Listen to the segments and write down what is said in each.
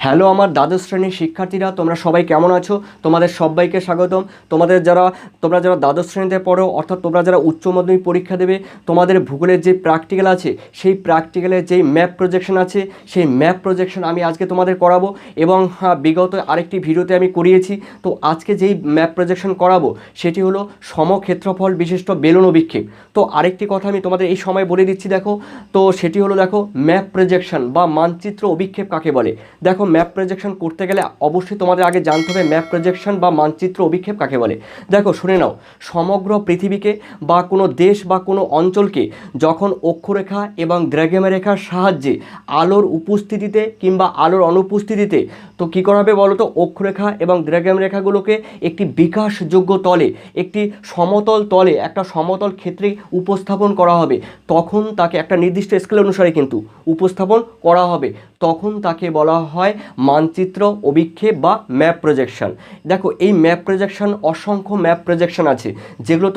Hello আমার দ্বাদশ শ্রেণীর শিক্ষার্থীরা, তোমরা সবাই কেমন আছো? তোমাদের সবাইকে স্বাগতম। তোমরা যারা দ্বাদশ শ্রেণীতে পড়ো, অর্থাৎ তোমরা যারা উচ্চ মাধ্যমিক পরীক্ষা দেবে, তোমাদের ভূগোলের যে প্র্যাকটিক্যাল আছে, সেই প্র্যাকটিক্যালের যেই ম্যাপ প্রজেকশন আছে, সেই ম্যাপ প্রজেকশন আমি আজকে তোমাদের করাবো। এবং বিগত আরেকটি ভিডিওতে আমি করিয়েছি। তো আজকে যেই ম্যাপ প্রজেকশন করাবো সেটি হলো সমক্ষেত্রফল বিশিষ্ট বেলুন অভিক্ষেপ। তো আরেকটি কথা আমি তোমাদের এই সময় বলে দিচ্ছি, দেখো। তো সেটি হলো, দেখো, ম্যাপ প্রজেকশন বা মানচিত্র অভিক্ষেপ কাকে বলে। দেখো, ম্যাপ প্রজেকশন করতে গেলে অবশ্যই তোমাদের আগে জানতে হবে ম্যাপ প্রজেকশন বা মানচিত্র অভিক্ষেপ কাকে বলে। দেখো, শুনে নাও। সমগ্র পৃথিবীকে বা কোনো দেশ বা কোনো অঞ্চলকে যখন অক্ষরেখা এবং দ্রাঘিমা রেখার সাহায্যে আলোর উপস্থিতিতে কিংবা আলোর অনুপস্থিতিতে তো কী করা হবে বলো তো, অক্ষরেখা এবং দ্রাঘিমা রেখাগুলোকে একটি বিকাশযোগ্য তলে, একটি সমতল তলে, একটা সমতল ক্ষেত্রে উপস্থাপন করা হবে। তখন তাকে একটা নির্দিষ্ট স্কেল অনুসারে কিন্তু উপস্থাপন করা হবে। তখন তাকে বলা হয় মানচিত্র অভিক্ষেপ বা ম্যাপ প্রজেকশন। দেখো, এই ম্যাপ প্রজেকশন, অসংখ্য ম্যাপ প্রজেকশন আছে যেগুলো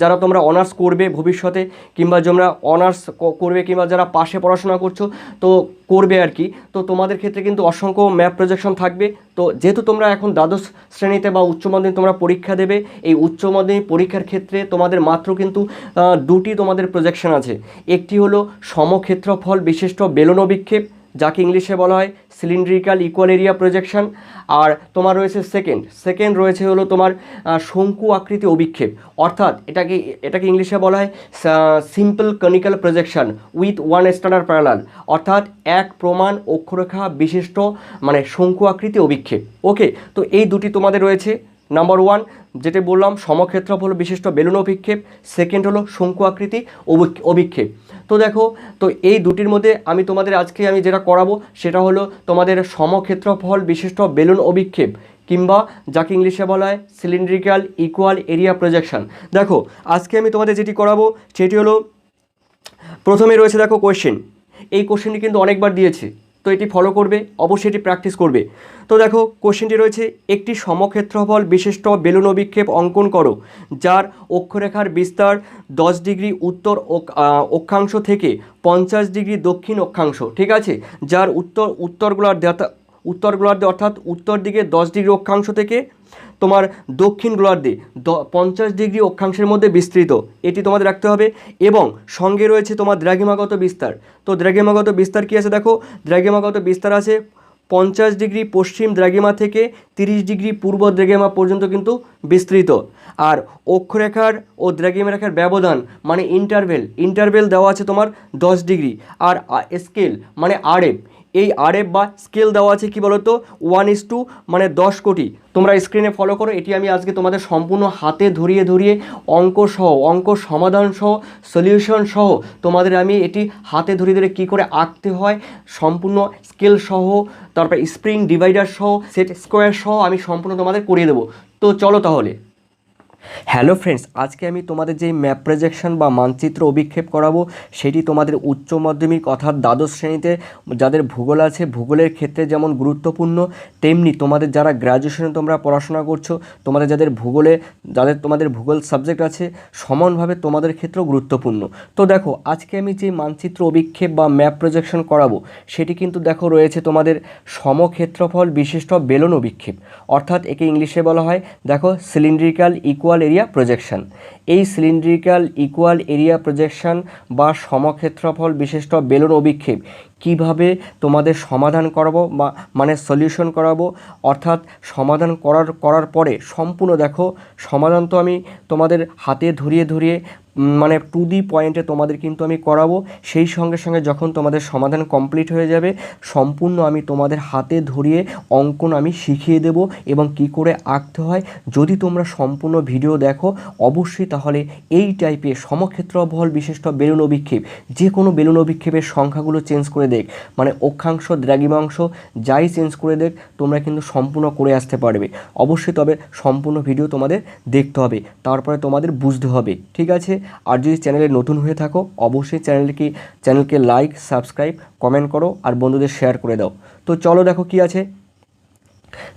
যারা তোমরা অনার্স করবে ভবিষ্যতে, কিংবা তোমরা অনার্স করবে, কিংবা যারা পাশে পড়াশোনা করছো তো করবে আর কি। তো তোমাদের ক্ষেত্রে কিন্তু অসংখ্য ম্যাপ প্রজেকশন থাকবে। তো যেহেতু তোমরা এখন দ্বাদশ শ্রেণীতে বা উচ্চ মাধ্যমিক তোমরা পরীক্ষা দেবে, এই উচ্চ মাধ্যমিক পরীক্ষার ক্ষেত্রে তোমাদের মাত্র কিন্তু দুটি তোমাদের প্রজেকশন আছে। একটি হলো সমক্ষেত্রফল বিশিষ্ট বেলুন অভিক্ষেপ, যাকে ইংলিশে বলা হয় সিলিন্ড্রিক্যাল ইকুয়াল এরিয়া প্রজেকশন। আর তোমার রয়েছে সেকেন্ড রয়েছে হলো তোমার শঙ্কু আকৃতি অভিক্ষেপ, অর্থাৎ এটাকে ইংলিশে বলা হয় simple conical projection with one standard parallel, অর্থাৎ এক প্রমাণ অক্ষরেখা বিশিষ্ট মানে শঙ্কু আকৃতি অভিক্ষেপ। ওকে, তো এই দুটি তোমাদের রয়েছে। নাম্বার ওয়ান যেটা বললাম সমক্ষেত্রফল বিশিষ্ট বেলুন অভিক্ষেপ, সেকেন্ড হলো শঙ্কু আকৃতি অভিক্ষেপ। তো দেখো, তো এই দুটির মধ্যে তোমাদের আজকে যেটা করাবো সেটা হলো তোমাদের সমক্ষেত্রফল বিশিষ্ট বেলুন অভিক্ষেপ, কিংবা যাকে ইংলিশে বলা হয় সিলিন্ড্রিক্যাল ইকুয়াল এরিয়া প্রজেকশন। দেখো, আজকে আমি তোমাদের যেটি করাবো সেটি হলো, প্রথমে রয়েছে দেখো কোয়েশ্চেন। এই কোশ্চেনটি কিন্তু অনেকবার দিয়েছে, তো এটি ফলো করবে, অবশ্যই এটি প্র্যাকটিস করবে। তো দেখো, কোশ্চেনটি রয়েছে, একটি সমক্ষেত্রফল বিশিষ্ট বেলুন অভিক্ষেপ অঙ্কন করো যার অক্ষরেখার বিস্তার 10 ডিগ্রি উত্তর অক্ষাংশ থেকে 50 ডিগ্রি দক্ষিণ অক্ষাংশ। ঠিক আছে, যার উত্তর গোলার্ধে অর্থাৎ উত্তর দিকে 10 ডিগ্রি অক্ষাংশ থেকে তোমার দক্ষিণ গোলার্ধে 50 ডিগ্রি অক্ষাংশের মধ্যে বিস্তৃত, এটি তোমাদের রাখতে হবে। এবং সঙ্গে রয়েছে তোমার দ্রাঘিমাগত বিস্তার। তো দ্রাঘিমাগত বিস্তার কী আছে দেখো, দ্রাঘিমাগত বিস্তার আছে 50 ডিগ্রি পশ্চিম দ্রাঘিমা থেকে 30 ডিগ্রি পূর্ব দ্রাঘিমা পর্যন্ত কিন্তু বিস্তৃত। আর অক্ষরেখার ও দ্রাঘিমা রেখার ব্যবধান মানে ইন্টারভেল দেওয়া আছে তোমার 10 ডিগ্রি। আর স্কেল মানে আরএফ, এই আরএফ বা স্কেল দেওয়া আছে কি বলতো 1:, মানে 10 কোটি। তোমরা স্ক্রিনে ফলো করো, এটি আমি আজকে তোমাদের সম্পূর্ণ হাতে ধরিয়ে অঙ্ক সমাধান সহ সলিউশন সহ তোমাদের আমি এটি হাতে ধরিয়ে কী করে আঁকতে হয় সম্পূর্ণ স্কেল সহ, তারপর স্প্রিং ডিভাইডার সহ, সেট স্কোয়ার সহ আমি সম্পূর্ণ তোমাদের করিয়ে দেবো। তো চলো তাহলে। হ্যালো ফ্রেন্ডস, আজকে আমি তোমাদের যে ম্যাপ প্রজেকশন বা মানচিত্র অভিক্ষেপ করাবো সেটি তোমাদের উচ্চ মাধ্যমিক অর্থাৎ দ্বাদশ শ্রেণীতে যাদের ভূগোল আছে, ভূগোলের ক্ষেত্রে যেমন গুরুত্বপূর্ণ, তেমনি তোমাদের যারা গ্র্যাজুয়েশনে তোমরা পড়াশোনা করছো, তোমাদের ভূগোল সাবজেক্ট আছে, সমানভাবে তোমাদের ক্ষেত্রেও গুরুত্বপূর্ণ। তো দেখো, আজকে আমি যে মানচিত্র অভিক্ষেপ বা ম্যাপ প্রজেকশন করাবো সেটি কিন্তু দেখো রয়েছে তোমাদের সমক্ষেত্রফল বিশিষ্ট বেলুন অভিক্ষেপ, অর্থাৎ একে ইংলিশে বলা হয় দেখো সিলিন্ড্রিক্যাল ইকুয়াল এরিয়া প্রজেকশন। এই সিলিন্ড্রিক্যাল ইকুয়াল এরিয়া প্রজেকশন বা সমক্ষেত্রফল বিশিষ্ট বেলুন অভিক্ষেপ কিভাবে তোমাদের সমাধান করাবো বা মানে সলিউশন করাবো, অর্থাৎ সমাধান করার পরে সম্পূর্ণ দেখো সমাধান তো আমি তোমাদের হাতে ধরিয়ে মানে টু দি পয়েন্টে তোমাদের কিন্তু আমি করাবো। সেই সঙ্গে যখন তোমাদের সমাধান কমপ্লিট হয়ে যাবে সম্পূর্ণ আমি তোমাদের হাতে ধরিয়ে অঙ্কন আমি শিখিয়ে দেব এবং কি করে আঁকতে হয়। যদি তোমরা সম্পূর্ণ ভিডিও দেখো অবশ্যই তাহলে এই টাইপের সমক্ষেত্রফল বিশিষ্ট বেলুন অভিক্ষেপ, যে কোনো বেলুন অভিক্ষেপের সংখ্যাগুলো চেঞ্জ করে দেখ, মানে অক্ষাংশ দ্রাঘিমাংশ যাই চেঞ্জ করে দেখ, তোমরা কিন্তু সম্পূর্ণ করে আসতে পারবে। অবশ্যই তবে সম্পূর্ণ ভিডিও তোমাদের দেখতে হবে, তারপরে তোমাদের বুঝতে হবে। ঠিক আছে, আর যদি চ্যানেলে নতুন হয়ে থাকো অবশ্যই চ্যানেলকে লাইক, সাবস্ক্রাইব, কমেন্ট করো আর বন্ধুদের শেয়ার করে দাও। তো চলো দেখো কি আছে।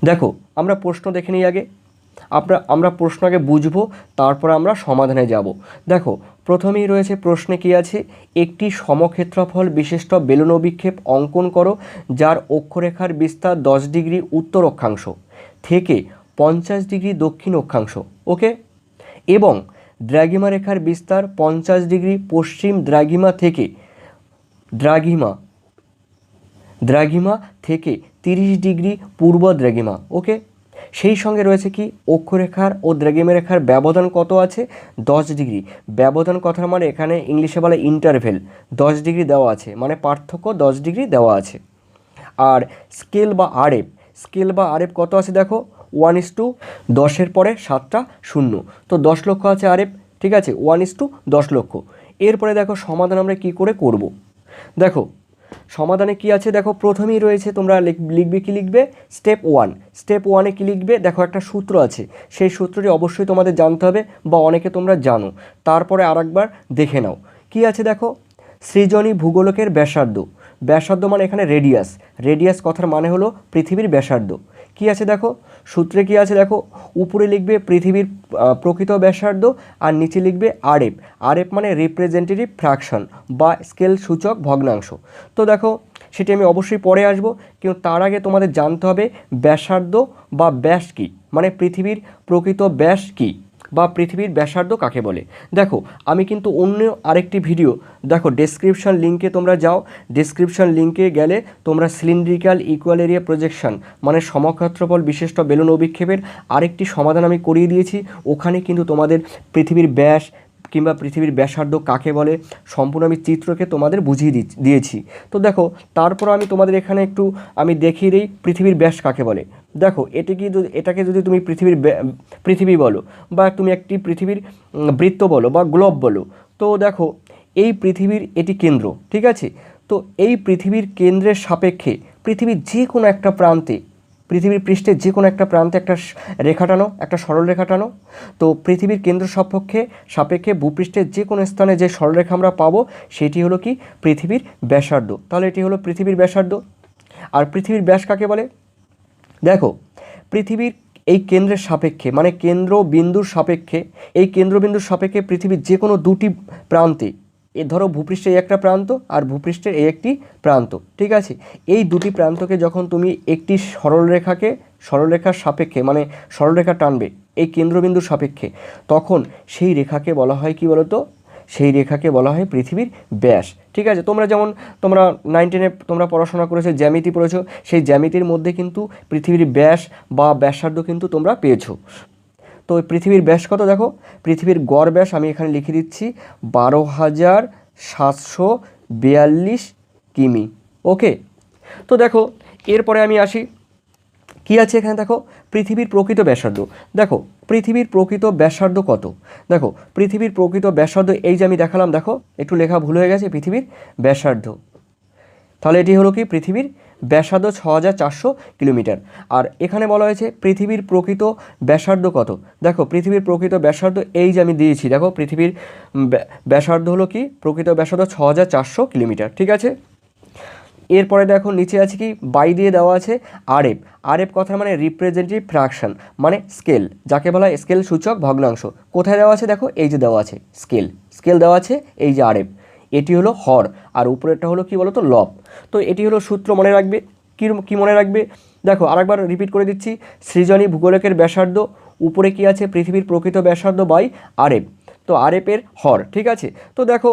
দেখো, আমরা প্রশ্ন দেখে নিই আগে। আমরা প্রশ্ন আগে বুঝবো, তারপর আমরা সমাধানে যাব। দেখো, প্রথমেই রয়েছে প্রশ্নে কি আছে, একটি সমক্ষেত্রফল বিশিষ্ট বেলুন অভিক্ষেপ অঙ্কন করো যার অক্ষরেখার বিস্তার 10 ডিগ্রি উত্তর অক্ষাংশ থেকে 50 ডিগ্রি দক্ষিণ অক্ষাংশ, ওকে, এবং দ্রাঘিমা রেখার বিস্তার 50 ডিগ্রি পশ্চিম দ্রাঘিমা থেকে দ্রাঘিমা থেকে 30 ডিগ্রি পূর্ব দ্রাঘিমা, ওকে। সেই সঙ্গে রয়েছে কি, অক্ষরেখার ও দ্রাঘিমা রেখার ব্যবধান কত আছে, 10 ডিগ্রি। ব্যবধান কথার মানে এখানে ইংলিশে বলে ইন্টারভেল, 10 ডিগ্রি দেওয়া আছে, মানে পার্থক্য 10 ডিগ্রি দেওয়া আছে। আর স্কেল বা আরএফ কত আছে দেখো, 1:10 পরে 7টা শূন্য, তো 10 লক্ষ আছে আরএফ, ঠিক আছে, 1:10 লক্ষ। এরপরে দেখো সমাধান আমরা কি করে করব। দেখো সমাধানে কি আছে, দেখো প্রথমেই রয়েছে তোমরা লিখবে স্টেপ 1। স্টেপ 1-এ কী লিখবে, দেখো একটা সূত্র আছে, সেই সূত্রটি অবশ্যই তোমাদের জানতে হবে বা অনেকে তোমরা জানো, তারপরে আরেকবার দেখে নাও। কি আছে দেখো, সৃজনী ভূগোলকের ব্যাসার্ধ মানে এখানে রেডিয়াস কথার মানে হলো পৃথিবীর ব্যাসার্ধ। কি আছে দেখো সূত্রে, কি আছে দেখো, উপরে লিখবে পৃথিবীর প্রকৃত ব্যাসার্ধ আর নিচে লিখবে আরএফ মানে রিপ্রেজেন্টেটিভ ফ্র্যাকশন বা স্কেল সূচক ভগ্নাংশ। তো দেখো সেটি আমি অবশ্যই পরে আসবো, কিন্তু তার আগে তোমাদের জানতে হবে ব্যাসার্ধ বা ব্যাস কী, মানে পৃথিবীর প্রকৃত ব্যাস কী বা পৃথিবীর ব্যাসার্ধ কাকে বলে। দেখো আমি কিন্তু অন্য আরেকটি ভিডিও, দেখো ডেসক্রিপশন লিঙ্কে তোমরা যাও, ডেসক্রিপশন লিঙ্কে গেলে তোমরা সিলিন্ড্রিক্যাল ইকুয়াল এরিয়া প্রজেকশন মানে সমক্ষেত্রফল বিশিষ্ট বেলুন অভিক্ষেপের আরেকটি সমাধান আমি করিয়ে দিয়েছি। ওখানে কিন্তু তোমাদের পৃথিবীর ব্যাস কিংবা পৃথিবীর ব্যাসার্ধ কাকে বলে সম্পূর্ণ আমি চিত্রকে তোমাদের বুঝিয়ে দিয়েছি। তো দেখো তারপর আমি তোমাদের এখানে একটু আমি দেখিয়ে দিই পৃথিবীর ব্যাস কাকে বলে। দেখো এটাকে যদি তুমি পৃথিবী বলো বা তুমি একটি পৃথিবীর বৃত্ত বলো বা গ্লোব বলো, তো দেখো এই পৃথিবীর এটি কেন্দ্র, ঠিক আছে। তো এই পৃথিবীর কেন্দ্রের সাপেক্ষে পৃথিবীর যে কোনো একটা প্রান্তে, পৃথিবীর পৃষ্ঠের যে কোনো একটা প্রান্তে একটা রেখা টানো, একটা সরল রেখা টানো। তো পৃথিবীর কেন্দ্র সাপেক্ষে ভূপৃষ্ঠের যে কোনো স্থানে যে সরলরেখা আমরা পাবো সেটি হলো কি পৃথিবীর ব্যাসার্ধ। তাহলে এটি হলো পৃথিবীর ব্যাসার্ধ। আর পৃথিবীর ব্যাস কাকে বলে, দেখো পৃথিবীর এই কেন্দ্রের সাপেক্ষে মানে কেন্দ্রবিন্দুর সাপেক্ষে পৃথিবীর যে কোনো দুটি প্রান্তে, ধরো ভূপৃষ্ঠে এই একটা প্রান্ত আর ভূপৃষ্ঠের এই একটি প্রান্ত, ঠিক আছে, এই দুটি প্রান্তকে যখন তুমি একটি সরলরেখার সাপেক্ষে মানে সরলরেখা টানবে এই কেন্দ্রবিন্দুর সাপেক্ষে, তখন সেই রেখাকে বলা হয় কি বলতো, সেই রেখাকে বলা হয় পৃথিবীর ব্যাস, ঠিক আছে। তোমরা 9-10-এ তোমরা পড়াশোনা করেছো, জ্যামিতি পড়েছো, সেই জ্যামিতির মধ্যে কিন্তু পৃথিবীর ব্যাস বা ব্যাসার্ধ কিন্তু তোমরা পেয়েছো। তো পৃথিবীর ব্যাস কত, দেখো পৃথিবীর গড় ব্যাস আমি এখানে লিখে দিচ্ছি 12,742 কিমি, ওকে। তো দেখো এরপরে আমি আসি, কি আছে এখানে, দেখো পৃথিবীর প্রকৃত ব্যাসার্ধ। দেখো পৃথিবীর প্রকৃত ব্যাসার্ধ কত, দেখো পৃথিবীর প্রকৃত ব্যাসার্ধ এই যে আমি দেখালাম, দেখো একটু লেখা ভুল হয়ে গেছে, পৃথিবীর ব্যাসার্ধ, তাহলে এটি হলো কি পৃথিবীর ব্যাসার্ধ 6,400 কিলোমিটার। আর এখানে বলা হয়েছে পৃথিবীর প্রকৃত ব্যাসার্ধ কত, দেখো পৃথিবীর প্রকৃত ব্যাসার্ধ এই যে আমি দিয়েছি, দেখো পৃথিবীর ব্যাসার্ধ হলো কি প্রকৃত ব্যাসার্ধ 6,400 কিলোমিটার, ঠিক আছে। এরপরে দেখো নিচে আছে কি বাই দিয়ে দেওয়া আছে আরএফ কথা মানে রিপ্রেজেন্টেটিভ ফ্র্যাকশন মানে স্কেল, যাকে বলা হয় স্কেল সূচক ভগ্নাংশ। কোথায় দেওয়া আছে, দেখো এই যে দেওয়া আছে স্কেল দেওয়া আছে, এই যে আরএফ, এটি হলো হর আর উপরেরটা হলো কি বলতো লব। তো এটি হলো সূত্র, মনে রাখবে। কি মনে রাখবে, দেখো আরেকবার রিপিট করে দিচ্ছি, সৃজনী ভূগোলকের ব্যাসার্ধ, উপরে কি আছে পৃথিবীর প্রকৃত ব্যাসার্ধ বাই আরএফ, তো আরএফের হর, ঠিক আছে। তো দেখো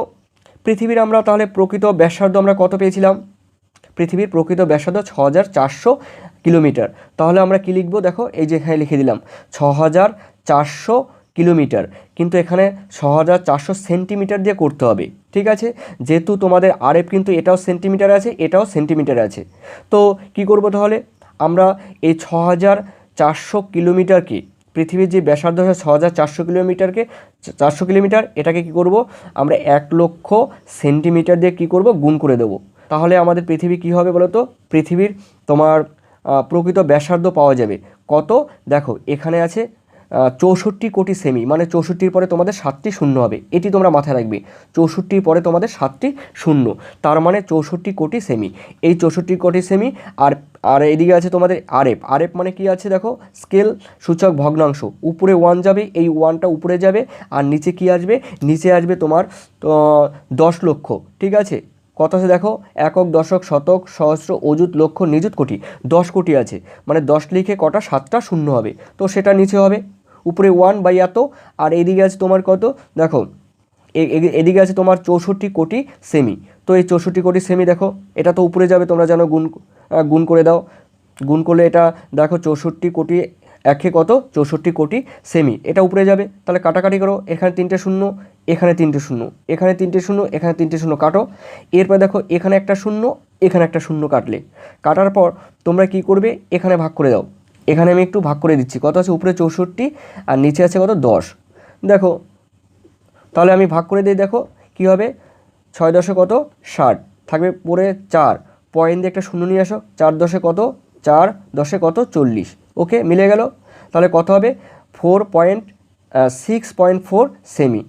পৃথিবীর আমরা তাহলে প্রকৃত ব্যাসার্ধ আমরা কত পেয়েছিলাম, পৃথিবীর প্রকৃত ব্যাসার্ধ 6,400 কিলোমিটার। তাহলে আমরা কি লিখবো, দেখো এই যে এখানে লিখে দিলাম 6,400 কিলোমিটার, কিন্তু এখানে 6,400 সেন্টিমিটার দিয়ে করতে হবে, ঠিক আছে, যেহেতু তোমাদের আরএফ কিন্তু এটাও সেন্টিমিটার আছে এটাও সেন্টিমিটার আছে। তো কি করব তাহলে, আমরা এই 6,400 কিলোমিটারকে, পৃথিবীর যে ব্যাসার্ধ আছে 6,400 কিলোমিটার, এটাকে কি করব আমরা 1 লক্ষ সেন্টিমিটার দিয়ে কি করব গুণ করে দেবো। তাহলে আমাদের পৃথিবী কি হবে বলো তো, পৃথিবীর তোমার প্রকৃত ব্যাসার্ধ পাওয়া যাবে কত, দেখো এখানে আছে 64 কোটি সেমি, মানে 64-র পরে তোমাদের 7টি শূন্য হবে, এটি তোমরা মাথায় রাখবে। 64-র পরে তোমাদের 7টি শূন্য, তার মানে 64 কোটি সেমি। এই 64 কোটি সেমি। আর আর এদিকে আছে তোমাদের আরএফ। আরএফ মানে কি আছে দেখো, স্কেল সূচক ভগ্নাংশ। উপরে 1 যাবে, এই 1টা উপরে যাবে, আর নিচে কি আসবে, নিচে আসবে তোমার 10 লক্ষ। ঠিক আছে, কত আছে দেখো, একক, দশক, শতক, সহস্র, অযুত, লক্ষ, নিযুত, কোটি। 10 কোটি আছে, মানে 10 লিখে কটা, 7টা শূন্য হবে, তো সেটা নিচে হবে। উপরে 1 এত, আর এদিকে আছে তোমার কত দেখো, এদিকে আছে তোমার 64 কোটি সেমি। তো এই 64 কোটি সেমি দেখো, এটা তো উপরে যাবে, তোমরা জানো, গুণ করে দাও। গুণ করলে এটা দেখো 64 কোটি একে কত, 64 কোটি সেমি, এটা উপরে যাবে। তাহলে কাটাকাটি করো, এখানে 3টে শূন্য, এখানে 3টে শূন্য, এখানে 3টে শূন্য, এখানে 3টে শূন্য, কাটো। এরপর দেখো এখানে একটা শূন্য, এখানে একটা শূন্য কাটলে, কাটার পর তোমরা কি করবে, এখানে ভাগ করে দাও। এখানে আমি একটু ভাগ করে দিচ্ছি, কত আছে উপরে 64 আর নিচে আছে কত 10। দেখো তাহলে আমি ভাগ করে দিই, দেখো কী হবে, 6 দশে কত 60, থাকবে পরে 4, পয়েন্ট দিয়ে একটা শূন্য নিয়ে আসো, 4 দশে কত, 4 দশে কত 40। ওকে, মিলে গেল। তাহলে কত হবে, 6.4 সেমি।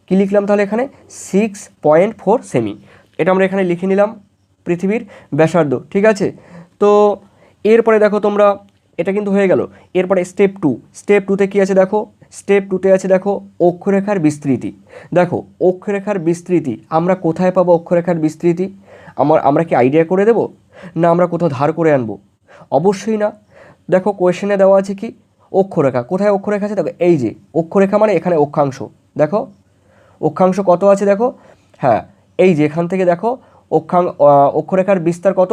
কী লিখলাম তাহলে এখানে, 6.4 সেমি। এটা আমরা এখানে লিখে নিলাম, পৃথিবীর ব্যাসার্ধ। ঠিক আছে, তো এরপরে দেখো তোমরা, এটা কিন্তু হয়ে গেল। এরপরে স্টেপ 2। স্টেপ 2তে কী আছে দেখো, স্টেপ 2তে আছে দেখো অক্ষরেখার বিস্তৃতি। দেখো অক্ষরেখার বিস্তৃতি আমরা কোথায় পাবো, অক্ষরেখার বিস্তৃতি আমরা কি আইডিয়া করে দেব, না আমরা কোথাও ধার করে আনবো? অবশ্যই না। দেখো কোয়েশ্চেনে দেওয়া আছে কি, অক্ষরেখা। কোথায় অক্ষরেখা আছে দেখো, এই যে অক্ষরেখা, মানে এখানে অক্ষাংশ। দেখো অক্ষাংশ কত আছে দেখো, হ্যাঁ এই যে এখান থেকে দেখো অক্ষরেখার বিস্তার কত,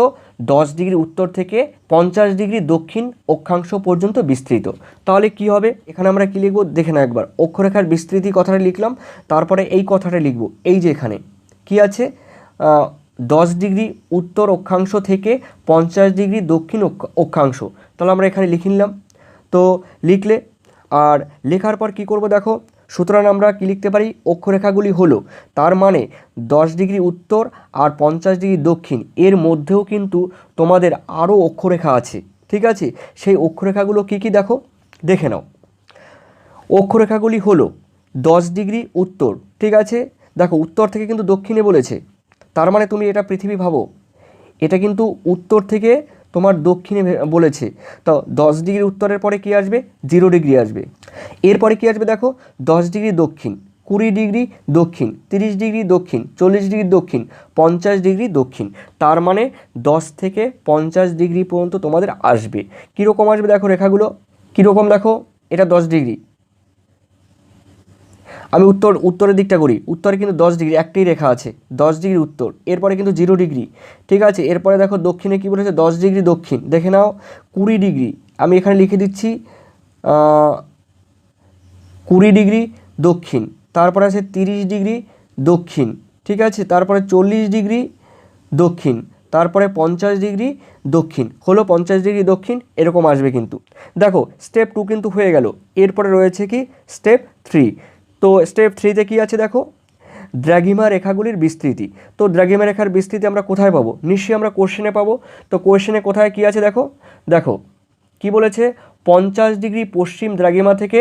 10 ডিগ্রি উত্তর থেকে 50 ডিগ্রি দক্ষিণ অক্ষাংশ পর্যন্ত বিস্তৃত। তাহলে কি হবে, এখানে আমরা কি লিখব দেখে নাও একবার। অক্ষরেখার বিস্তৃতি কথাটা লিখলাম, তারপরে এই কথাটা লিখব, এই যে এখানে কি আছে, 10 ডিগ্রি উত্তর অক্ষাংশ থেকে 50 ডিগ্রি দক্ষিণ অক্ষাংশ। তাহলে আমরা এখানে লিখে নিলাম। তো লিখলে, আর লেখার পর কি করব দেখো, সুতরাং আমরা কি লিখতে পারি, অক্ষরেখাগুলি হলো, তার মানে 10 ডিগ্রি উত্তর আর 50 ডিগ্রি দক্ষিণ, এর মধ্যেও কিন্তু তোমাদের আরও অক্ষরেখা আছে। ঠিক আছে, সেই অক্ষরেখাগুলো কি কি দেখো, দেখে নাও। অক্ষরেখাগুলি হলো 10 ডিগ্রি উত্তর। ঠিক আছে, দেখো উত্তর থেকে কিন্তু দক্ষিণে বলেছে, তার মানে তুমি এটা পৃথিবী ভাবো, এটা কিন্তু উত্তর থেকে তোমার দক্ষিণে বলেছে। তো 10 ডিগ্রি উত্তরের পরে কি আসবে, 0 ডিগ্রি আসবে। এরপরে কি আসবে দেখো, 10 ডিগ্রি দক্ষিণ, 20 ডিগ্রি দক্ষিণ, 30 ডিগ্রি দক্ষিণ, 40 ডিগ্রি দক্ষিণ, 50 ডিগ্রি দক্ষিণ। তার মানে 10 থেকে 50 ডিগ্রি পর্যন্ত তোমাদের আসবে। কীরকম আসবে দেখো রেখাগুলো, কীরকম দেখো, এটা 10 ডিগ্রি, আমি উত্তরের দিকটা করি, উত্তরে কিন্তু 10 ডিগ্রি একটাই রেখা আছে, 10 ডিগ্রি উত্তর। এরপরে কিন্তু 0 ডিগ্রি। ঠিক আছে, এরপরে দেখো দক্ষিণে কী বলেছে, 10 ডিগ্রি দক্ষিণ, দেখে নাও 20 ডিগ্রি, আমি এখানে লিখে দিচ্ছি 20 ডিগ্রি দক্ষিণ। তারপরে আছে 30 ডিগ্রি দক্ষিণ। ঠিক আছে, তারপরে 40 ডিগ্রি দক্ষিণ, তারপরে 50 ডিগ্রি দক্ষিণ, হলো 50 ডিগ্রি দক্ষিণ, এরকম আসবে কিন্তু। দেখো স্টেপ 2 কিন্তু হয়ে গেল। এরপরে রয়েছে কি স্টেপ 3। তো স্টেপ 3তে কী আছে দেখো, দ্রাঘিমা রেখাগুলির বিস্তৃতি। তো দ্রাঘিমা রেখার বিস্তৃতি আমরা কোথায় পাবো, নিশ্চয়ই আমরা কোশ্চেনে পাবো। তো কোশ্চেনে কোথায় কী আছে দেখো, দেখো কি বলেছে, 50 ডিগ্রি পশ্চিম দ্রাঘিমা থেকে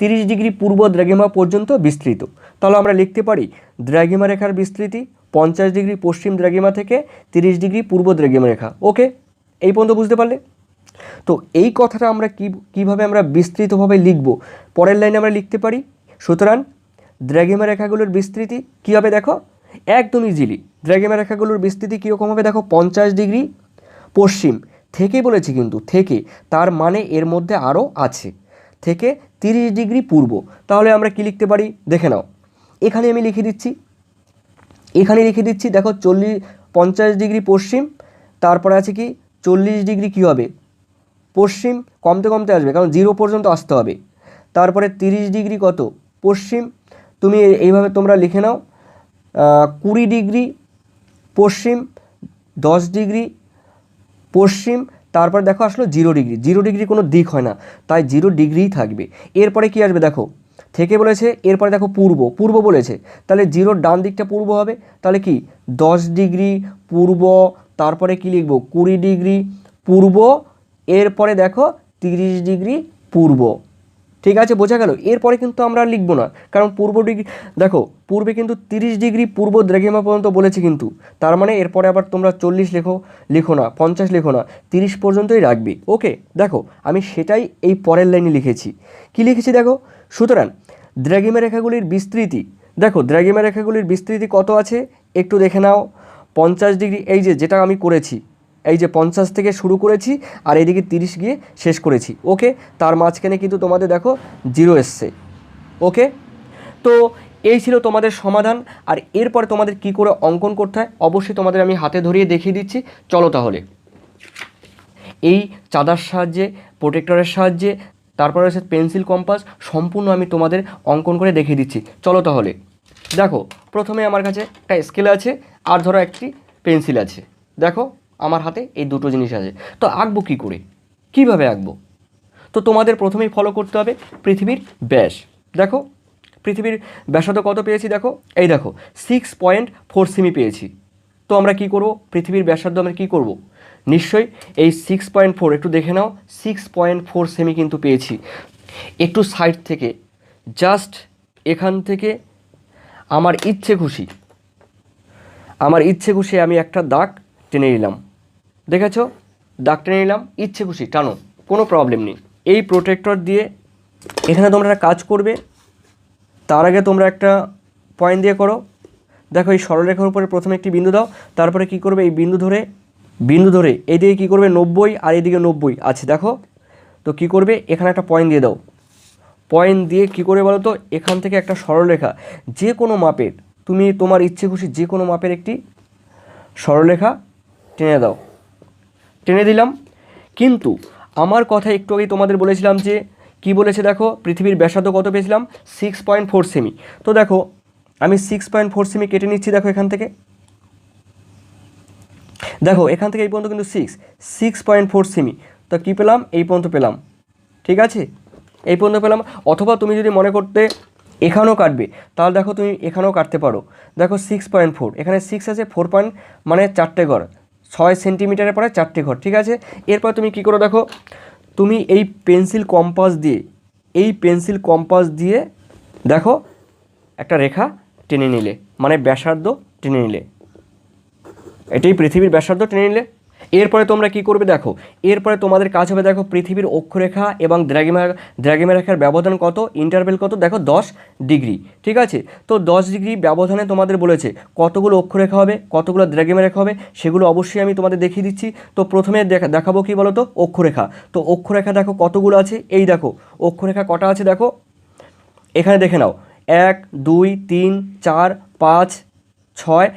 30 ডিগ্রি পূর্ব দ্রাঘিমা পর্যন্ত বিস্তৃত। তাহলে আমরা লিখতে পারি দ্রাঘিমা রেখার বিস্তৃতি 50 ডিগ্রি পশ্চিম দ্রাঘিমা থেকে 30 ডিগ্রি পূর্ব দ্রাঘিমা রেখা। ওকে, এই পর্যন্ত বুঝতে পারলে? তো এই কথাটা আমরা কীভাবে আমরা বিস্তৃতভাবে লিখব, পরের লাইনে আমরা লিখতে পারি। সুতরাং দ্রাঘিমা রেখাগুলোর বিস্তৃতি কী হবে দেখো, একদম ইজিলি দ্রাঘিমা রেখাগুলোর বিস্তৃতি কীরকম হবে দেখো, 50 ডিগ্রি পশ্চিম থেকে বলেছি কিন্তু, থেকে, তার মানে এর মধ্যে আরও আছে, থেকে 30 ডিগ্রি পূর্ব। তাহলে আমরা কি লিখতে পারি দেখে নাও, এখানে আমি লিখে দিচ্ছি, দেখো 50 ডিগ্রি পশ্চিম, তারপরে আছে কি 40 ডিগ্রি কী হবে পশ্চিম, কমতে কমতে আসবে কারণ 0 পর্যন্ত আসতে হবে। তারপরে 30 ডিগ্রি কত পশ্চিম, তুমি এইভাবে তোমরা লিখে নাও, 20 ডিগ্রি পশ্চিম, 10 ডিগ্রি পশ্চিম, তারপরে দেখো আসলো 0 ডিগ্রি। 0 ডিগ্রি কোনো দিক হয় না, তাই 0 ডিগ্রিই থাকবে। এরপরে কি আসবে দেখো, থেকে বলেছে, এরপরে দেখো পূর্ব বলেছে, তাহলে 0 ডান দিকটা পূর্ব হবে। তাহলে কি 10 ডিগ্রি পূর্ব, তারপরে কি লিখব 20 ডিগ্রি পূর্ব, এরপরে দেখো 30 ডিগ্রি পূর্ব। ঠিক আছে, বোঝা গেল। এরপরে কিন্তু আমরা আর লিখবো না, কারণ পূর্ব ডিগ্রি দেখো পূর্বে কিন্তু 30 ডিগ্রি পূর্ব দ্রাঘিমা পর্যন্ত বলেছে কিন্তু, তার মানে এরপরে আবার তোমরা 40 লিখো না, 50 লিখো না, 30 পর্যন্তই রাখবে। ওকে, দেখো আমি সেটাই এই পরের লাইনে লিখেছি। কি লিখেছি দেখো, সুতরাং দ্রাঘিমা রেখাগুলির বিস্তৃতি, দেখো দ্রাঘিমা রেখাগুলির বিস্তৃতি কত আছে একটু দেখে নাও, 50 ডিগ্রি। এই যে যেটা আমি করেছি, এই যে 50 থেকে শুরু করেছি আর এইদিকে 30 গিয়ে শেষ করেছি। ওকে, তার মাঝখানে কিন্তু তোমাদের দেখো 0 এসছে। ওকে, তো এই ছিল তোমাদের সমাধান। আর এরপরে তোমাদের কি করে অঙ্কন করতে হয় অবশ্যই তোমাদের আমি হাতে ধরিয়ে দেখিয়ে দিচ্ছি। চলো তাহলে, এই চাঁদার সাহায্যে, প্রোটেক্টরের সাহায্যে, তারপরে হচ্ছে পেন্সিল কম্পাস, সম্পূর্ণ আমি তোমাদের অঙ্কন করে দেখিয়ে দিচ্ছি। চলো তাহলে, দেখো প্রথমে আমার কাছে একটা স্কেল আছে আর ধরো একটি পেন্সিল আছে। দেখো আমার হাতে এই দুটো জিনিস আছে, তো আঁকবো কী করে, কীভাবে আঁকবো? তো তোমাদের প্রথমেই ফলো করতে হবে পৃথিবীর ব্যাস। দেখো পৃথিবীর ব্যাসার্ধ কত পেয়েছি, দেখো এই দেখো 6.4 সেমি পেয়েছি। তো আমরা কি করব, পৃথিবীর ব্যাসার্ধ আমরা কী করব, নিশ্চয়ই এই 6.4 একটু দেখে নাও, 6.4 সেমি কিন্তু পেয়েছি। একটু সাইড থেকে জাস্ট এখান থেকে আমার ইচ্ছে খুশি আমি একটা দাগ টেনে নিলাম। দেখেছো, দাগ টেনে নিলাম, ইচ্ছে খুশি টানো, কোনো প্রবলেম নেই। এই প্রোটেক্টর দিয়ে এখানে তোমরা একটা কাজ করবে, তার আগে তোমরা একটা পয়েন্ট দিয়ে করো। দেখো এই সরলরেখার উপরে প্রথমে একটি বিন্দু দাও, তারপরে কি করবে, এই বিন্দু ধরে এইদিকে কী করবে 90 আর এইদিকে 90 আছে দেখো। তো কি করবে, এখানে একটা পয়েন্ট দিয়ে দাও। পয়েন্ট দিয়ে কী করে বলো তো, এখান থেকে একটা সরলরেখা যে কোনো মাপের, তুমি তোমার ইচ্ছে খুশি যে কোনো মাপের একটি সরলরেখা টেনে দাও। টেনে দিলাম, কিন্তু আমার কথা একটু আগেই তোমাদের বলেছিলাম যে কি বলেছে দেখো, পৃথিবীর ব্যাসার্ধ কত পেয়েছিলাম 6.4 সেমি। তো দেখো আমি 6.4 সেমি কেটে নিচ্ছি। দেখো এখান থেকে, দেখো এখান থেকে এই পর্যন্ত কিন্তু 6.4 সেমি। তো কী পেলাম, এই পর্যন্ত পেলাম। ঠিক আছে, এই পর্যন্ত পেলাম। অথবা তুমি যদি মনে করতে এখানেও কাটবে, তাহলে দেখো তুমি এখানেও কাটতে পারো। দেখো 6.4, এখানে 6 আছে, 4 পয়েন্ট মানে 4টে ঘর, 6 সেন্টিমিটারের পরে 4টে ঘর। ঠিক আছে, এরপর তুমি কী করো, দেখো তুমি এই পেন্সিল কম্পাস দিয়ে দেখো একটা রেখা টেনে নিলে, মানে ব্যাসার্ধ টেনে নিলে, এটাই পৃথিবীর ব্যাসার্ধ টেনে নিলে। এরপরে তোমরা কি করবে, দেখো এরপরে তোমাদের কাজ হবে, দেখো পৃথিবীর অক্ষরেখা এবং দ্রাঘিমা রেখার ব্যবধান কত, ইন্টারভেল কত, দেখো 10 ডিগ্রি। ঠিক আছে, তো 10 ডিগ্রি ব্যবধানে তোমাদের বলেছে কতগুলো অক্ষরেখা হবে, কতগুলো দ্রাঘিমা রেখা হবে, সেগুলো অবশ্যই আমি তোমাদের দেখিয়ে দিচ্ছি। তো প্রথমে দেখাবো কি বলো তো, অক্ষরেখা। তো অক্ষরেখা দেখো কতগুলো আছে, এই দেখো অক্ষরেখা কটা আছে, দেখো এখানে দেখে নাও, 1 2 3 4 5 6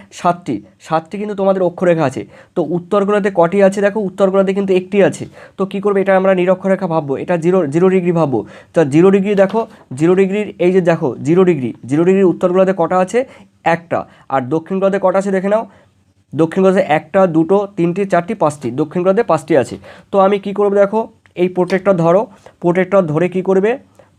7টি কিন্তু তোমাদের অক্ষরেখা আছে। তো উত্তর গোলার্ধে কটি আছে, দেখো উত্তর গোলার্ধে কিন্তু একটি আছে। তো কি করবে, এটা আমরা নিরক্ষরেখা ভাববো, এটা জিরো ডিগ্রি ভাববো। তো 0 ডিগ্রি, দেখো 0 ডিগ্রির এই যে দেখো 0 ডিগ্রির উত্তর গোলার্ধে কটা আছে, একটা। আর দক্ষিণ গোলার্ধে কটা আছে দেখে নাও, দক্ষিণ গোলার্ধে 1টা 2টো 3টি 4টি 5টি, দক্ষিণ গোলার্ধে 5টি আছে। তো আমি কি করব, দেখো এই প্রোটেক্টর ধরো, প্রোটেক্টর ধরে কি করবে,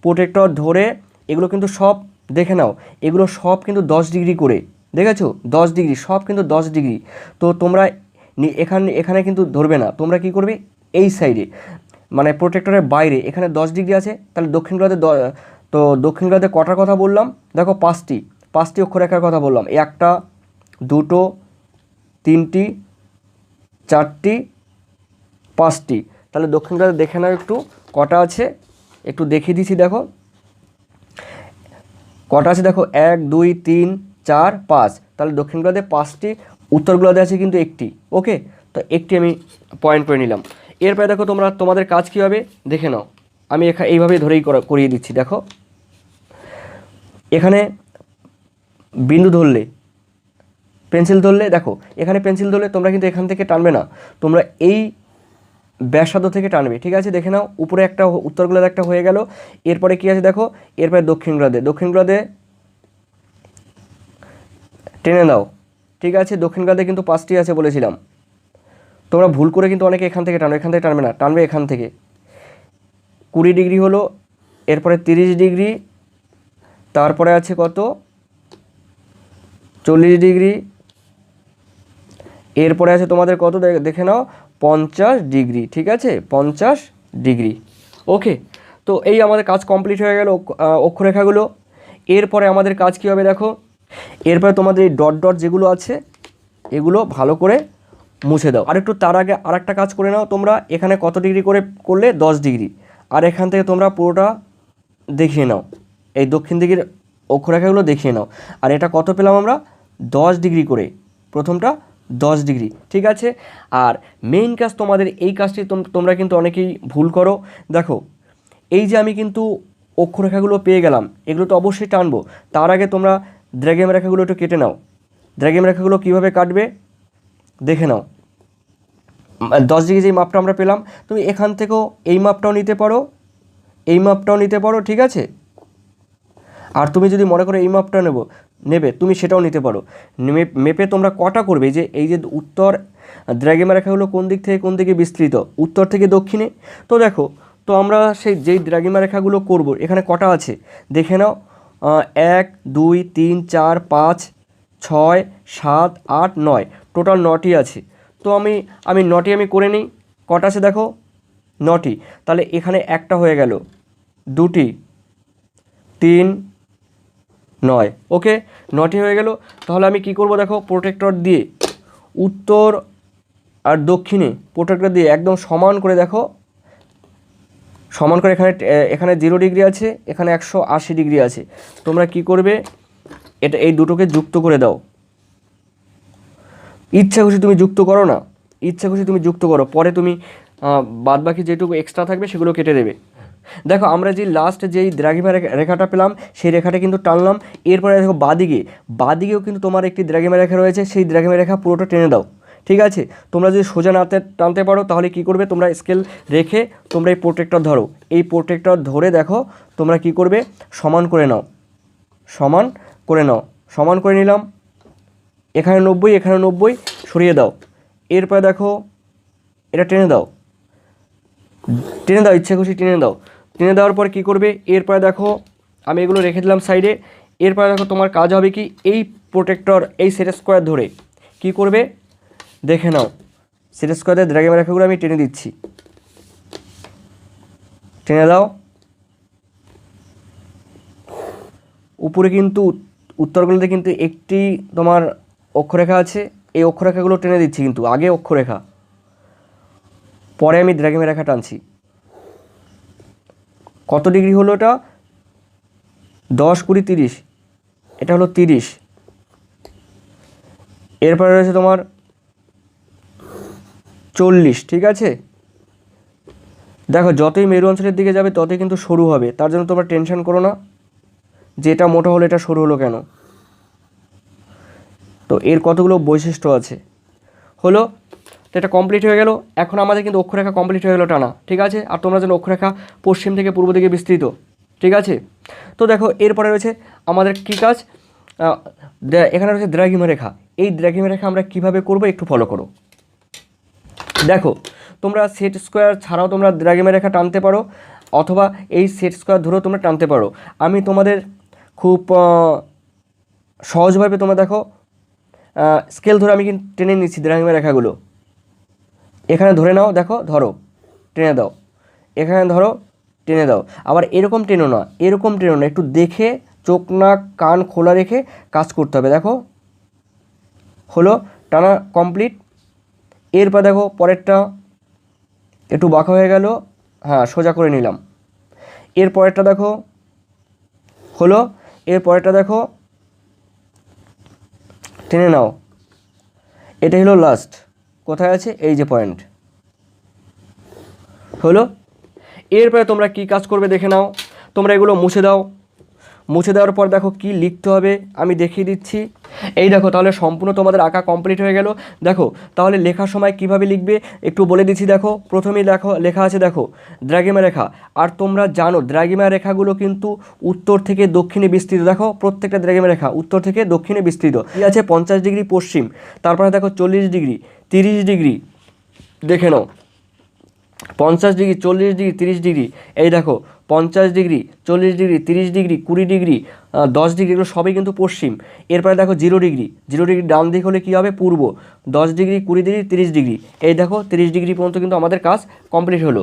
প্রোটেক্টর ধরে এগুলো কিন্তু সব দেখে নাও, এগুলো সব কিন্তু 10 ডিগ্রি করে, দেখেছো 10 ডিগ্রি, সব কিন্তু 10 ডিগ্রি। তো তোমরা এখানে কিন্তু ধরবে না, তোমরা কি করবে এই সাইডে, মানে প্রোটেক্টরের বাইরে এখানে 10 ডিগ্রি আছে, তাহলে দক্ষিণ গোলার্ধে তো দক্ষিণ গোলার্ধে কটার কথা বললাম, দেখো 5টি অক্ষরেখার কথা বললাম, 1টা 2টো 3টি 4টি 5টি। তাহলে দক্ষিণ গোলার্ধে দেখে নাও একটু কটা আছে, একটু দেখিয়ে দিচ্ছি। দেখো কটা আছে, দেখো 1 2 3 4 5, তাহলে দক্ষিণ গোলার্ধে 5টি, উত্তর গোলার্ধে আছে কিন্তু একটি। ওকে, তো একটি আমি পয়েন্ট করে নিলাম। এরপরে দেখো তোমাদের কাজ কী হবে দেখে নাও, আমি এইভাবেই ধরেই করিয়ে দিচ্ছি। দেখো এখানে বিন্দু ধরলে, পেন্সিল ধরলে, দেখো এখানে পেন্সিল ধরলে তোমরা কিন্তু এখান থেকে টানবে না, তোমরা এই ব্যাসার্ধ থেকে টানবে। ঠিক আছে, দেখে নাও উপরে একটা উত্তর গোলার্ধে একটা হয়ে গেল। এরপরে কি আছে দেখো, এরপরে দক্ষিণ গোলার্ধে টেনে দাও। ঠিক আছে, দক্ষিণ গোলার্ধে কিন্তু 5টি আছে বলেছিলাম, তোমরা ভুল করে কিন্তু অনেকে এখান থেকে টানো, এখান থেকে টানবে না, টানবে এখান থেকে। 20 ডিগ্রি হলো, এরপরে 30 ডিগ্রি, তারপরে আছে কত 40 ডিগ্রি, এরপরে আছে তোমাদের কত দেখে নাও 50 ডিগ্রি। ঠিক আছে, 50 ডিগ্রি। ওকে, তো এই আমাদের কাজ কমপ্লিট হয়ে গেল অক্ষরেখাগুলো। এরপরে আমাদের কাজ কী হবে দেখো, এরপরে তোমাদের এই ডট ডট যেগুলো আছে এগুলো ভালো করে মুছে দাও। আর একটু তার আগে আর একটা কাজ করে নাও তোমরা, এখানে কত ডিগ্রি করে করলে 10 ডিগ্রি, আর এখান থেকে তোমরা পুরোটা দেখিয়ে নাও, এই দক্ষিণ দিকের অক্ষরেখাগুলো দেখিয়ে নাও। আর এটা কত পেলাম আমরা, 10 ডিগ্রি করে, প্রথমটা 10 ডিগ্রি, ঠিক আছে। আর মেইন কাজ তোমাদের এই কাজটি তোমরা কিন্তু অনেকেই ভুল করো। দেখো এই যে আমি কিন্তু অক্ষরেখাগুলো পেয়ে গেলাম, এগুলো তো অবশ্যই টানবো, তার আগে তোমরা দ্রাঘিমা রেখাগুলো একটু কেটে নাও। দ্রাঘিমা রেখাগুলো কীভাবে কাটবে দেখে নাও। 10 ডিগ্রি যেই মাপটা আমরা পেলাম, তুমি এখান থেকেও এই মাপটাও নিতে পারো, এই মাপটাও নিতে পারো, ঠিক আছে। আর তুমি যদি মনে করো এই মাপটা নেবে তুমি সেটাও নিতে পারো। মেপে তোমরা কটা করবে, যে এই যে উত্তর দ্রাঘিমা রেখাগুলো কোন দিক থেকে কোন দিকে বিস্তৃত, উত্তর থেকে দক্ষিণে। তো দেখো, তো আমরা সেই যেই দ্রাঘিমা রেখাগুলো করব এখানে কটা আছে দেখে নাও, 1 2 3 4 5 6 7 8 9, টোটাল 9টি আছে। তো আমি 9টি আমি করে নিই, কটা আছে দেখো 9টি। তাহলে এখানে একটা হয়ে গেল, 2টি, 3 9, ওকে 9টি হয়ে গেল। তাহলে আমি কি করব দেখো, প্রোটেক্টর দিয়ে উত্তর আর দক্ষিণে প্রোটেক্টর দিয়ে একদম সমান করে দেখো, সমান করে এখানে 0 ডিগ্রি আছে, এখানে 180 ডিগ্রি আছে। তোমরা কি করবে, এটা এই দুটোকে যুক্ত করে দাও। ইচ্ছা খুশি তুমি যুক্ত করো না, ইচ্ছা খুশি তুমি যুক্ত করো, পরে তুমি বাদবাকি যেটুকু এক্সট্রা থাকবে সেগুলো কেটে দেবে। দেখো আমরা যে লাস্ট যেই দ্রাঘিমা রেখাটা পেলাম সেই রেখাটা কিন্তু টানলাম। এরপরে দেখো বাদিকেও কিন্তু তোমার একটি দ্রাঘিমা রেখা রয়েছে, সেই দ্রাঘিমা রেখা পুরোটা টেনে দাও, ঠিক আছে। তোমরা যদি সোজা টানতে পারো তাহলে কি করবে, তোমরা স্কেল রেখে তোমরা এই প্রোটেক্টর ধরো, এই প্রোটেক্টর ধরে দেখো তোমরা কি করবে, সমান করে নাও, সমান করে নাও, সমান করে নিলাম। এখানে 90, এখানে 90 সরিয়ে দাও। এরপরে দেখো এটা টেনে দাও, টেনে দাও, ইচ্ছা খুশি টেনে দাও। টেনে দেওয়ার পর কী করবে, এরপরে দেখো আমি এগুলো রেখে দিলাম সাইডে। এরপরে দেখো তোমার কাজ হবে কি, এই প্রোটেক্টর এই সেট স্কোয়ার ধরে কি করবে দেখে নাও, সেট স্কোয়ারের দ্রাঘিমা রেখাগুলো আমি টেনে দিচ্ছি, টেনে দাও। উপরে কিন্তু উত্তরগুলোতে কিন্তু একটি তোমার অক্ষরেখা আছে, এই অক্ষরেখাগুলো টেনে দিচ্ছি, কিন্তু আগে অক্ষরেখা, পরে আমি দ্রাঘিমা রেখা টানছি। কত ডিগ্রি হলো এটা, 10 20 30, এটা হলো 30। এরপরে রয়েছে তোমার 40, ঠিক আছে। দেখো যতই মেরু অঞ্চলের দিকে যাবে ততই কিন্তু সরু হবে, তার জন্য তোমরা টেনশন করো না যে এটা মোটা হলো এটা সরু হলো কেন। তো এর কতগুলো বৈশিষ্ট্য আছে হলো, তো এটা কমপ্লিট হয়ে গেল। এখন আমাদের কিন্তু অক্ষরেখা কমপ্লিট হয়ে গেলো টানা, ঠিক আছে। আর তোমরা যেন অক্ষরেখা পশ্চিম থেকে পূর্ব দিকে বিস্তৃত, ঠিক আছে। তো দেখো এরপরে রয়েছে আমাদের কী কাজ, এখানে রয়েছে দ্রাঘিমা রেখা। এই দ্রাঘিমা রেখা আমরা কীভাবে করব একটু ফলো করো। দেখো তোমরা সেট স্কোয়ার ছাড়াও তোমরা দ্রাঘিমা রেখা টানতে পারো, অথবা এই সেট স্কোয়ার ধরেও তোমরা টানতে পারো। আমি তোমাদের খুব সহজভাবে তোমরা দেখো স্কেল ধরে আমি কিন্তু টেনে নিচ্ছি দ্রাঘিমা রেখাগুলো, এখানে ধরে নাও, দেখো ধরো, টেনে দাও, এখানে ধরো, টেনে দাও। আবার এরকম টেনো না, এরকম টেনো না, একটু দেখে চোখ নাক কান খোলা রেখে কাজ করতে হবে। দেখো হলো টানা কমপ্লিট। এরপর দেখো পরেরটা একটু বাঁকা হয়ে গেল, হ্যাঁ সোজা করে নিলাম। এর পরেরটা দেখো হলো, এর পরেরটা দেখো টেনে নাও, এটা হলো লাস্ট, কোথায় আছে এই যে পয়েন্ট হলো। এরপরে তোমরা কি কাজ করবে দেখে নাও, তোমরা এগুলো মুছে দাও। মুছে দেওয়ার পর দেখো কি লিখতে হবে আমি দেখিয়ে দিচ্ছি। এই দেখো তাহলে সম্পূর্ণ তোমাদের আঁকা কমপ্লিট হয়ে গেল। দেখো তাহলে লেখার সময় কিভাবে লিখবে একটু বলে দিচ্ছি। দেখো প্রথমেই লেখা আছে দেখো দ্রাঘিমা রেখা, আর তোমরা জানো দ্রাঘিমা রেখাগুলো কিন্তু উত্তর থেকে দক্ষিণে বিস্তৃত। দেখো প্রত্যেকটা দ্রাঘিমা রেখা উত্তর থেকে দক্ষিণে বিস্তৃত। কি আছে 50 ডিগ্রি পশ্চিম, তারপরে দেখো 40 ডিগ্রি 30 ডিগ্রি, দেখে নাও 50 ডিগ্রি 40 ডিগ্রি 30 ডিগ্রি, এই দেখো 50 degree 40 degree 30 degree 20 degree 10 degree, এগুলো সবই কিন্তু পশ্চিম। এরপরে দেখো 0 ডিগ্রি, 0 ডিগ্রি ডান দিক হলে কী হবে পূর্ব, 10 ডিগ্রি 20 ডিগ্রি 30 ডিগ্রি, এই দেখো 30 ডিগ্রি পর্যন্ত কিন্তু আমাদের কাজ কমপ্লিট হলো।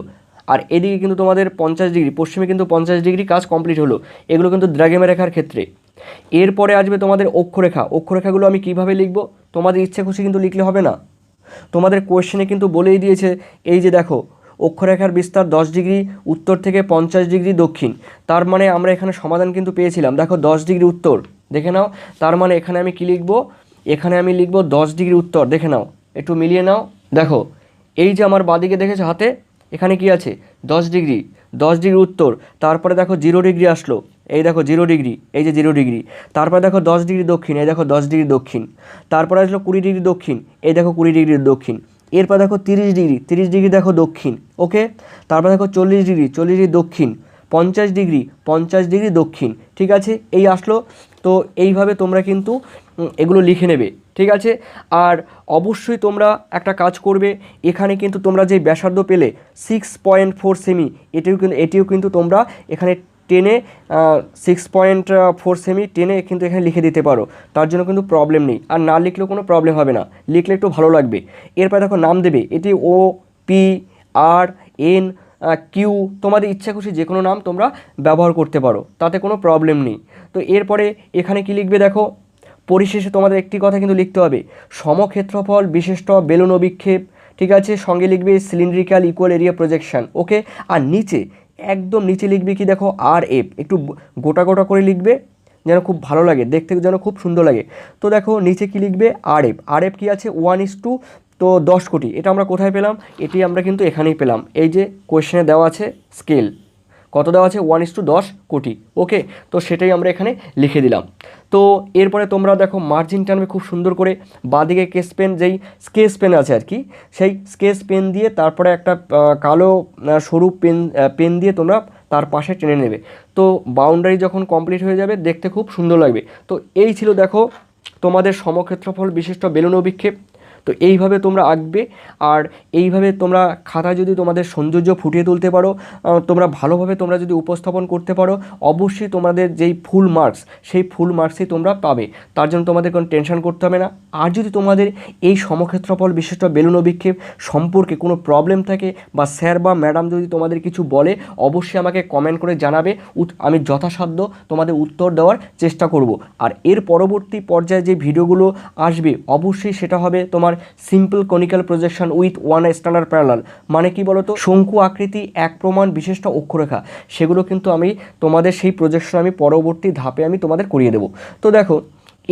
আর এদিকে কিন্তু তোমাদের 50 ডিগ্রি, পশ্চিমে কিন্তু 50 ডিগ্রি কাজ কমপ্লিট হলো। এগুলো কিন্তু দ্রাঘিমা রেখার ক্ষেত্রে। এরপরে আসবে তোমাদের অক্ষরেখা। অক্ষরেখাগুলো আমি কিভাবে লিখব? তোমাদের ইচ্ছে খুশি কিন্তু লিখলে হবে না। তোমাদের কোয়েশ্চেনে কিন্তু বলেই দিয়েছে, এই যে দেখো অক্ষরেখার বিস্তার 10 ডিগ্রি উত্তর থেকে 50 ডিগ্রি দক্ষিণ। তার মানে আমরা এখানে সমাধান কিন্তু পেয়েছিলাম। দেখো 10 ডিগ্রি উত্তর, দেখে নাও। তার মানে এখানে আমি কি লিখব? এখানে আমি লিখব 10 ডিগ্রি উত্তর। দেখে নাও, একটু মিলিয়ে নাও। দেখো এই যে আমার বাদিকে দেখেছো হাতে, এখানে কি আছে? 10 ডিগ্রি, 10 ডিগ্রি উত্তর। তারপরে দেখো 0 ডিগ্রি আসলো, এই দেখো 0 ডিগ্রি, এই যে 0 ডিগ্রি। তারপরে দেখো 10 ডিগ্রি দক্ষিণ, এই দেখো 10 ডিগ্রি দক্ষিণ। তারপরে আসলো 20 ডিগ্রি দক্ষিণ, এই দেখো 20 ডিগ্রি দক্ষিণ। এরপর দেখো 30 ডিগ্রি, 30 ডিগ্রি দেখো দক্ষিণ। ওকে, তারপর দেখো 40 ডিগ্রি, 40 ডিগ্রি দক্ষিণ। 50 ডিগ্রি, 50 ডিগ্রি দক্ষিণ। ঠিক আছে, এই আসলো। তো এইভাবে তোমরা কিন্তু এগুলো লিখে নেবে। ঠিক আছে, আর অবশ্যই তোমরা একটা কাজ করবে, এখানে কিন্তু তোমরা যে ব্যাসার্ধ পেলে 6.4 সেমি, এটিও কিন্তু তোমরা এখানে টেনে 6.4 সেমি টেনে কিন্তু এখানে লিখে দিতে পারো। তার জন্য কিন্তু প্রবলেম নেই, আর না লিখলেও কোনো প্রবলেম হবে না, লিখলে একটু ভালো লাগবে। এরপর দেখো নাম দেবে, এটি O P R N Q, তোমাদের ইচ্ছা খুশি যে কোনো নাম তোমরা ব্যবহার করতে পারো, তাতে কোনো প্রবলেম নেই। তো এরপরে এখানে কি লিখবে দেখো, পরিশেষে তোমাদের একটি কথা কিন্তু লিখতে হবে, সমক্ষেত্রফল বিশিষ্ট বেলুন অভিক্ষেপ। ঠিক আছে, সঙ্গে লিখবে সিলিন্ড্রিক্যাল ইকুয়াল এরিয়া প্রজেকশন। ওকে, আর নিচে একদম নিচে লিখবে কি দেখো আর এফ, একটু গোটা গোটা করে লিখবে যেন খুব ভালো লাগে দেখতে, যেন খুব সুন্দর লাগে। তো দেখো নিচে কি লিখবে আর এফ। আর এফ কী আছে? 1:, তো 10 কোটি। এটা আমরা কোথায় পেলাম? এটি আমরা কিন্তু এখানেই পেলাম, এই যে কোয়েশ্চেনে দেওয়া আছে স্কেল কত দেওয়া আছে, 1:10 কোটি। ওকে, তো সেটাই আমরা এখানে লিখে দিলাম। তো এরপরে তোমরা দেখো মার্জিন টানবে খুব সুন্দর করে, বাঁদিকে যেই স্কেচ পেন আছে আর কি, সেই স্কেচ পেন দিয়ে তারপরে একটা কালো সরু পেন দিয়ে তোমরা তার পাশে টেনে নেবে। তো বাউন্ডারি যখন কমপ্লিট হয়ে যাবে দেখতে খুব সুন্দর লাগবে। তো এই ছিল দেখো তোমাদের সমক্ষেত্রফল বিশিষ্ট বেলুন অভিক্ষেপ। তো এইভাবে তোমরা আঁকবে, আর এইভাবে তোমরা খাতা যদি তোমাদের সৌন্দর্য ফুটিয়ে তুলতে পারো, তোমরা ভালোভাবে তোমরা যদি উপস্থাপন করতে পারো, অবশ্যই তোমাদের যেই ফুল মার্কস, সেই ফুল মার্কসই তোমরা পাবে। তার জন্য তোমাদের কোনো টেনশন করতে হবে না। আর যদি তোমাদের এই সমক্ষেত্রফল বিশিষ্ট বেলুন অভিক্ষেপ সম্পর্কে কোনো প্রবলেম থাকে, বা স্যার বা ম্যাডাম যদি তোমাদের কিছু বলে, অবশ্যই আমাকে কমেন্ট করে জানাবে, আমি যথাসাধ্য তোমাদের উত্তর দেওয়ার চেষ্টা করব। আর এর পরবর্তী পর্যায়ে যে ভিডিওগুলো আসবে, অবশ্যই সেটা হবে তোমার simple conical projection with one standard parallel. মানে কি বলতো, শঙ্কু আকৃতি এক প্রমাণ বিশিষ্ট অক্ষরেখা, সেগুলো কিন্তু আমি তোমাদের সেই প্রজেকশন আমি পরবর্তী ধাপে আমি তোমাদের করিয়ে দেবো। তো দেখো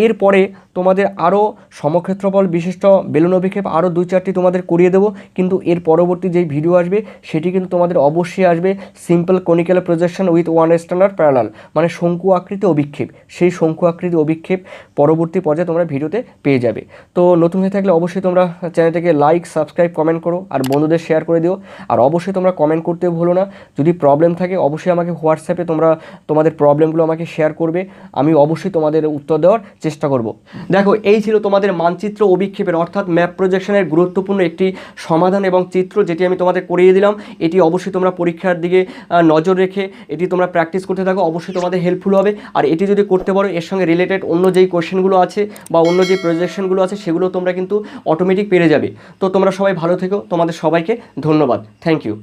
এরপরে তোমাদের আরও সমক্ষেত্রফল বিশিষ্ট বেলুন অভিক্ষেপ আরও 2-4টি তোমাদের করিয়ে দেবো, কিন্তু এর পরবর্তী যেই ভিডিও আসবে সেটি কিন্তু তোমাদের অবশ্যই আসবে simple conical projection with one standard parallel, মানে শঙ্কু আকৃতি অভিক্ষেপ। সেই শঙ্কু আকৃতি অভিক্ষেপ পরবর্তী পর্যায়ে তোমরা ভিডিওতে পেয়ে যাবে। তো নতুন হয়ে থাকলে অবশ্যই তোমরা চ্যানেলটাকে লাইক, সাবস্ক্রাইব, কমেন্ট করো, আর বন্ধুদের শেয়ার করে দিও। আর অবশ্যই তোমরা কমেন্ট করতে ভুলো না। যদি প্রবলেম থাকে অবশ্যই আমাকে হোয়াটসঅ্যাপে তোমরা তোমাদের প্রবলেমগুলো আমাকে শেয়ার করবে, আমি অবশ্যই তোমাদের উত্তর দেওয়ার চেষ্টা করব। দেখো এই ছিল তোমাদের মানচিত্র অভিক্ষেপের অর্থাৎ ম্যাপ প্রজেকশনের গুরুত্বপূর্ণ একটি সমাধান এবং চিত্র, যেটি আমি তোমাদের করিয়ে দিলাম। এটি অবশ্যই তোমরা পরীক্ষার দিকে নজর রেখে এটি তোমরা প্র্যাকটিস করতে থাকো, অবশ্যই তোমাদের হেল্পফুল হবে। আর এটি যদি করতে পারো, এর সঙ্গে রিলেটেড অন্য যেই কোয়েশ্চেনগুলো আছে বা অন্য যে প্রজেকশনগুলো আছে, সেগুলো তোমরা কিন্তু অটোমেটিক পেরে যাবে। তো তোমরা সবাই ভালো থেকো, তোমাদের সবাইকে ধন্যবাদ, থ্যাংক ইউ।